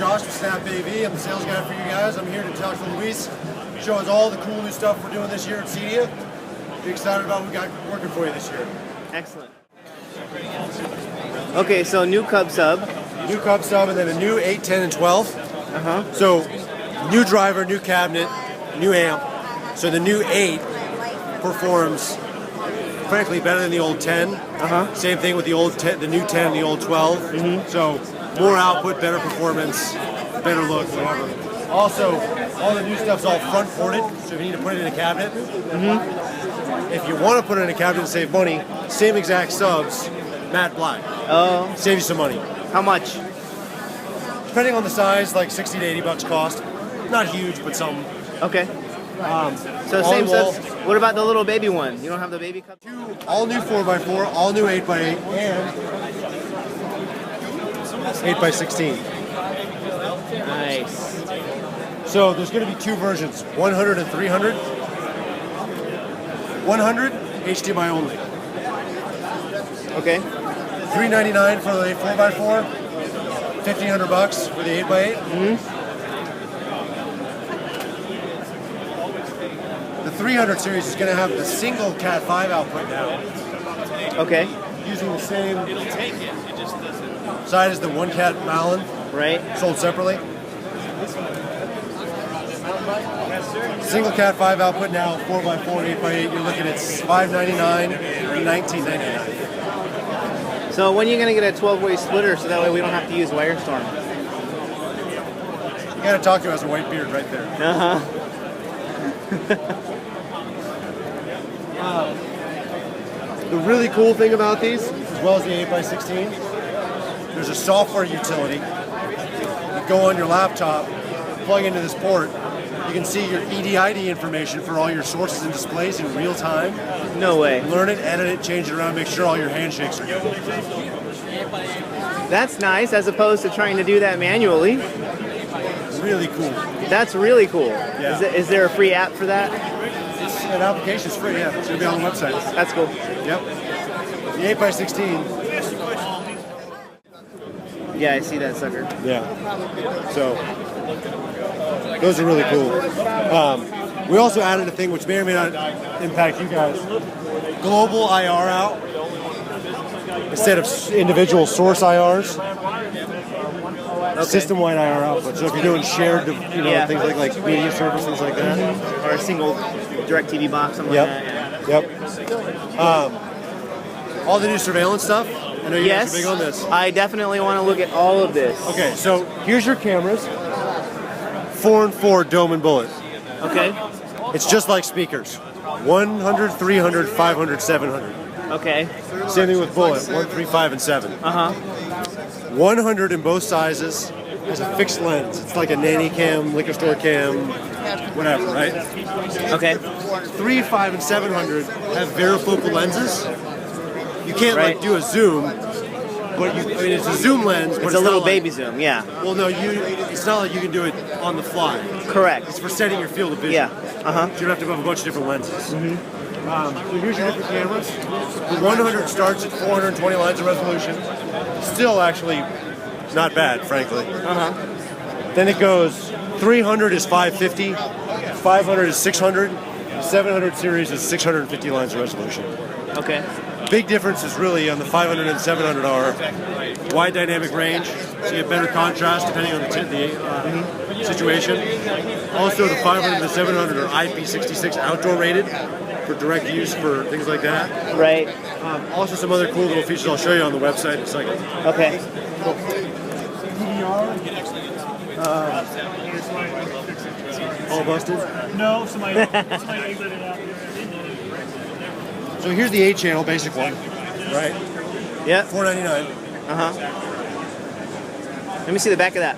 Josh with Snap AV. I'm the sales guy for you guys. I'm here to talk to Luis, show us all the cool new stuff we're doing this year at Cedia. Be excited about what we got working for you this year. Excellent. Okay, so new Cub sub. New Cub sub and then a new 8, 10, and 12. So new driver, new cabinet, new amp. So the new 8 performs frankly better than the old 10. Same thing with the old 10, the new 10 and the old 12. So more output, better performance, better look, whatever. Also, all the new stuff's all front ported, so if you need to put it in a cabinet. If you want to put it in a cabinet and save money, same exact subs, matte black. Oh. Save you some money. How much? Depending on the size, like 60 to 80 bucks cost. Not huge, but something. Okay. So same subs. What about the little baby one? You don't have the baby cup? All new 4x4, all new 8x8, and 8x16. Nice. So there's going to be two versions, 100 and 300. 100, HDMI only. Okay. $399 for the 4x4, $1,500 for the 8x8. The 300 series is going to have the single Cat 5 output now. Okay. Using the same side as the one Cat Malin. Right. Sold separately. Single Cat 5 output now, 4x4 and 8x8. You're looking at $599 and $1999. So when are you going to get a 12-way splitter so that way we don't have to use Wirestorm? You got to talk to us a white beard right there. The really cool thing about these, as well as the 8x16, there's a software utility. You go on your laptop, plug into this port, you can see your EDID information for all your sources and displays in real time. No way. Learn it, edit it, change it around, make sure all your handshakes are good. That's nice, as opposed to trying to do that manually. Really cool. That's really cool. Yeah. Is there a free app for that? An application's free, yeah. It's going to be on the website. That's cool. Yep. The 8x16. Yeah, I see that sucker. Yeah. So, those are really cool. We also added a thing which may or may not impact you guys. Global IR out instead of individual source IRs. Okay. System-wide IR output. So if you're doing shared, things like media service, things like that, or a single DirecTV box, something like that. Yep. All the new surveillance stuff. I know you guys are big on this. I definitely want to look at all of this. Okay, so here's your cameras. 4 and 4 dome and bullet. Okay. It's just like speakers. 100, 300, 500, 700. Okay. Same thing with bullet. 1, 3, 5, and 7. 100 in both sizes has a fixed lens. It's like a nanny cam, liquor store cam, whatever, right? Okay. 3, 5, and 700 have varifocal lenses. You can't like do a zoom, but it's a zoom lens. But it's a little baby zoom, yeah. Well, no, it's not like you can do it on the fly. Correct. It's for setting your field of vision. Yeah. So you have to have a bunch of different lenses. So here's your different cameras. The 100 starts at 420 lines of resolution. Still actually not bad, frankly. Then it goes 300 is 550, 500 is 600, 700 series is 650 lines of resolution. Okay. Big difference is really on the 500 and 700 are wide dynamic range, so you get better contrast depending on the situation. Also, the 500 and the 700 are IP66 outdoor rated for direct use for things like that. Right. Also, some other cool little features I'll show you on the website in a second. Okay. All busted? No, somebody figured it out. So here's the 8-channel basic one, right? Yeah. $499. Let me see the back of that.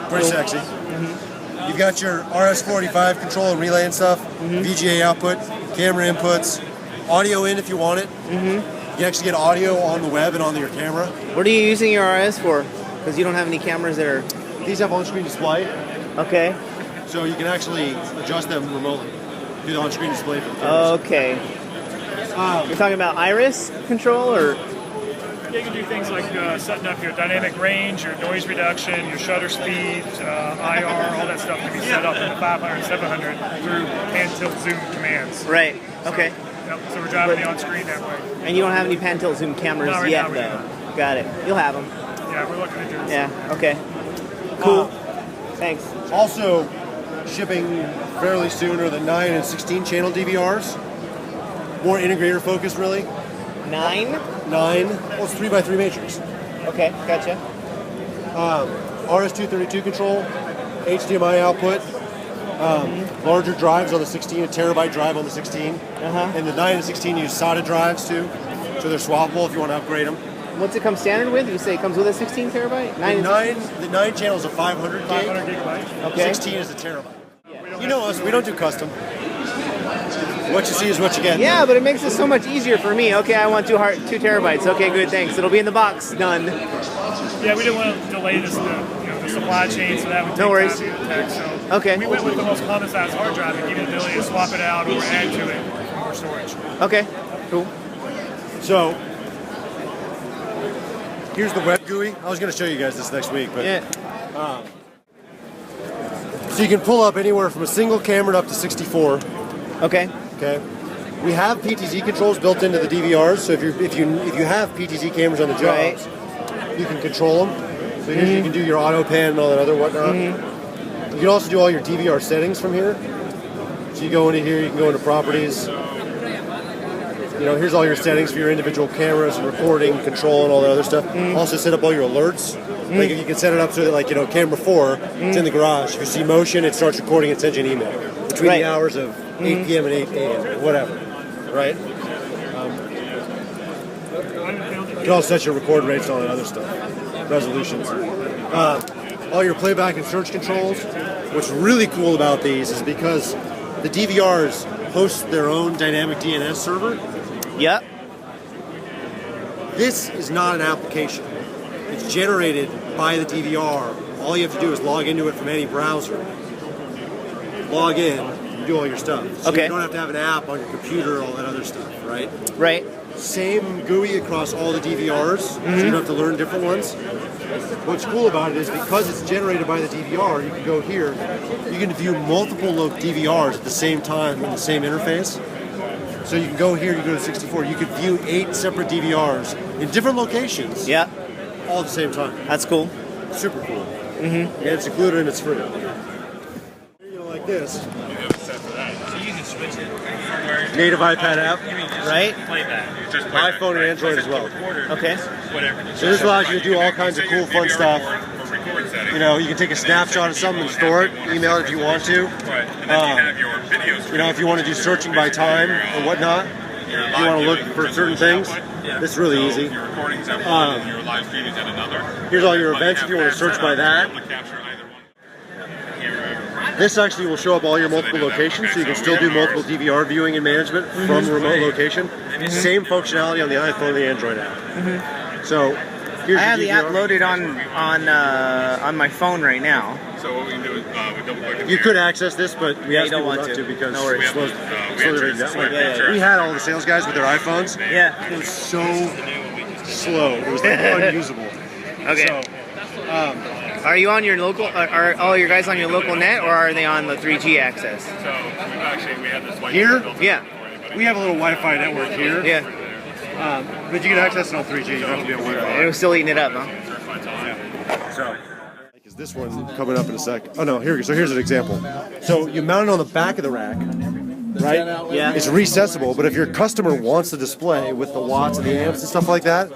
Pretty sexy. You've got your RS-485 control and relay and stuff, VGA output, camera inputs, audio in if you want it. You actually get audio on the web and on your camera. What are you using your RS for? Because you don't have any cameras that are... These have on-screen display. Okay. So you can actually adjust them remotely. Do the on-screen display for the cameras. Okay. You're talking about iris control or? Yeah, They can do things like setting up your dynamic range, your noise reduction, your shutter speed, IR, all that stuff can be set up in the 500, 700 through pan tilt zoom commands. Right. Okay. Yep, so we're driving the on-screen that way. And you don't have any pan tilt zoom cameras Not right yet, now, we though. Got it. You'll have them. Yeah, we're looking to do this. Yeah. Okay. Cool. Thanks. Also, shipping fairly soon are the 9 and 16 channel DVRs. More integrator focused, really. 9? 9. Well, it's 3x3 matrix. Okay. Gotcha. RS-232 control, HDMI output, larger drives on the 16, a terabyte drive on the 16. And the 9 and 16 use SATA drives too, so they're swappable if you want to upgrade them. What's it come standard with? You say it comes with a 16 terabyte? The 9 channel is a 500 gig. 500 gigabyte. Okay. 16 is a terabyte. You know us, we don't do custom. What you see is what you get. Yeah, but it makes it so much easier for me. Okay, I want 2 terabytes. Okay, good, thanks. It'll be in the box. Done. Yeah, we didn't want to delay this, the supply chain, so that would take No worries. time to get the tech. So we went with the most common size hard drive and give you the ability to swap it out or add to it for more storage. Okay, cool. So, here's the web GUI. I was going to show you guys this next week, but Yeah. so you can pull up anywhere from a single camera up to 64. Okay. Okay. We have PTZ controls built into the DVRs, so if you have PTZ cameras on the jobs, you can control them. So here you can do your auto pan and all that other whatnot. You can also do all your DVR settings from here. So you go into here, you can go into properties. You know, here's all your settings for your individual cameras and recording, control, and all that other stuff. Also set up all your alerts. Like you can set it up so that, like, camera 4, it's in the garage. If you see motion, it starts recording and sends you an email between the hours of 8 p.m. and 8 a.m. or whatever, right? You can also set your record rates and all that other stuff, resolutions. All your playback and search controls. What's really cool about these is because the DVRs host their own dynamic DNS server. Yep. This is not an application. It's generated by the DVR. All you have to do is log into it from any browser. Log in, you do all your stuff. So you don't have to have an app on your computer, all that other stuff, right? Right. Same GUI across all the DVRs, so you don't have to learn different ones. What's cool about it is because it's generated by the DVR, you can go here, you can view multiple DVRs at the same time in the same interface. So you can go here, you go to 64, you could view 8 separate DVRs in different locations. Yeah. All at the same time. That's cool. Super cool. And it's included and it's free. Like this. So you can switch it. Native iPad app, right? iPhone and Android as well. Okay. So this allows you to do all kinds of cool, fun stuff. You know, you can take a snapshot of something and store it, email it if you want to. You know, if you want to do searching by time or whatnot, if you want to look for certain things, this is really easy. Here's all your events if you want to search by that. This actually will show up all your multiple locations, so you can still do multiple DVR viewing and management from a remote location. Same functionality on the iPhone and the Android app. So here's I have your the DVR. app loaded on my phone right now. So what we can do is we double click. You could access this, but we asked don't people want not to. to because No worries. it slows everything down. Yeah. We had all the sales guys with their iPhones. Yeah. It was so slow. It was like unusable. Okay. So, Are you on your local? Are all your guys on your local net, or are they on the 3G access? So we have this white Here? Yeah. we have a little Wi-Fi network here. Yeah. But you can access it on 3G. You don't have to be on Wi-Fi. It was still eating it up, huh? So, is this one coming up in a sec? Oh no, here we go. So here's an example. So you mount it on the back of the rack, right? Yeah. It's recessable, but if your customer wants the display with the watts and the amps and stuff like that,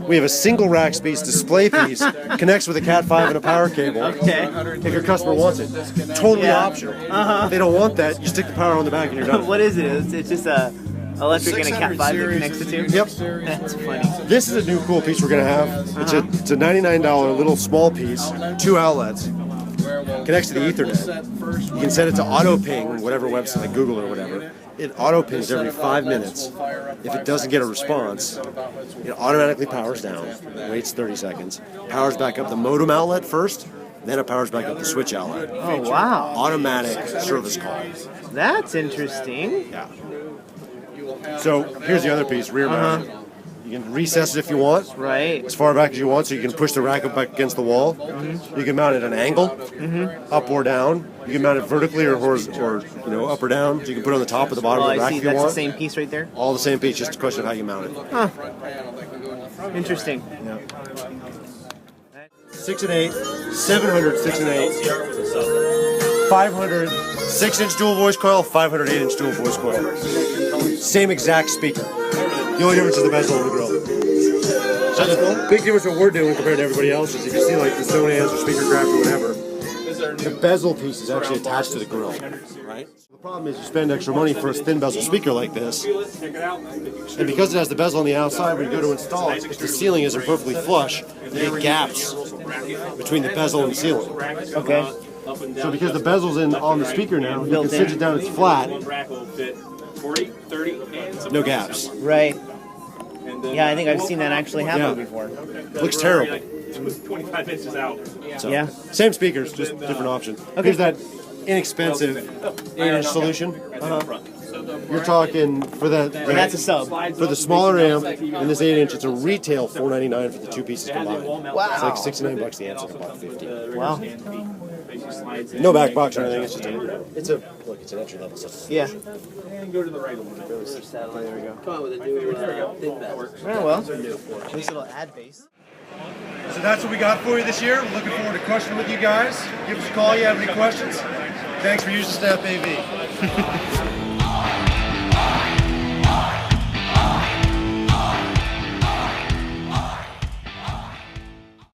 we have a single rack space display piece, connects with a Cat 5 and a power cable. Okay. If your customer wants it. Totally optional. If they don't want that, you stick the power on the back and you're done. What is it? It's just a electric and a Cat 5 that connects it to? Yep. That's funny. This is a new cool piece we're going to have. It's a $99 little small piece, 2 outlets. Connects to the Ethernet. You can set it to auto ping, whatever website, like Google or whatever. It auto pings every 5 minutes. If it doesn't get a response, it automatically powers down, waits 30 seconds, powers back up the modem outlet first, then it powers back up the switch outlet. Oh, wow. Automatic service call. That's interesting. Yeah. So here's the other piece, rear mount. You You can recess it if you want, Right. as far back as you want, so you can push the rack up back against the wall. You can mount it at an angle, up or down. You can mount it vertically or up or down. So you can put it on the top or the bottom Oh, of the I rack see. if you That's the want. same piece right there. All the same piece, just a question of how you mount it. Interesting. Yeah. 6 and 8, 700 6 and 8, 500 6-inch dual voice coil, 500 8-inch dual voice coil. Same exact speaker. The only difference is the bezel and the grill. So the big difference what we're doing compared to everybody else is if you see like the Sonans or Speakercraft or whatever, the bezel piece is actually attached to the grill, right? The problem is you spend extra money for a thin bezel speaker like this, and because it has the bezel on the outside, when you go to install it, if the ceiling isn't perfectly flush, you get gaps between the bezel and the ceiling. Okay. So because the bezel's on the speaker now, you can cinch it down, it's flat, no gaps. Right. Yeah, I think I've seen that actually happen Yeah. before. Looks terrible. 25 inches out. So, Yeah. Same speakers, just different option. Here's that inexpensive 8-inch solution. You're talking for And that's a sub. for the smaller amp and this 8-inch. It's a retail $499 for the two pieces combined. Wow. It's like $69 the amp, so it's about $50. Wow. No back box or anything. It's an entry level. So Yeah. Go to the right a little bit. There we go. Oh, well. At least it'll add bass. So that's what we got for you this year. We're looking forward to crushing with you guys. Give us a call if you have any questions. Thanks for using Snap AV.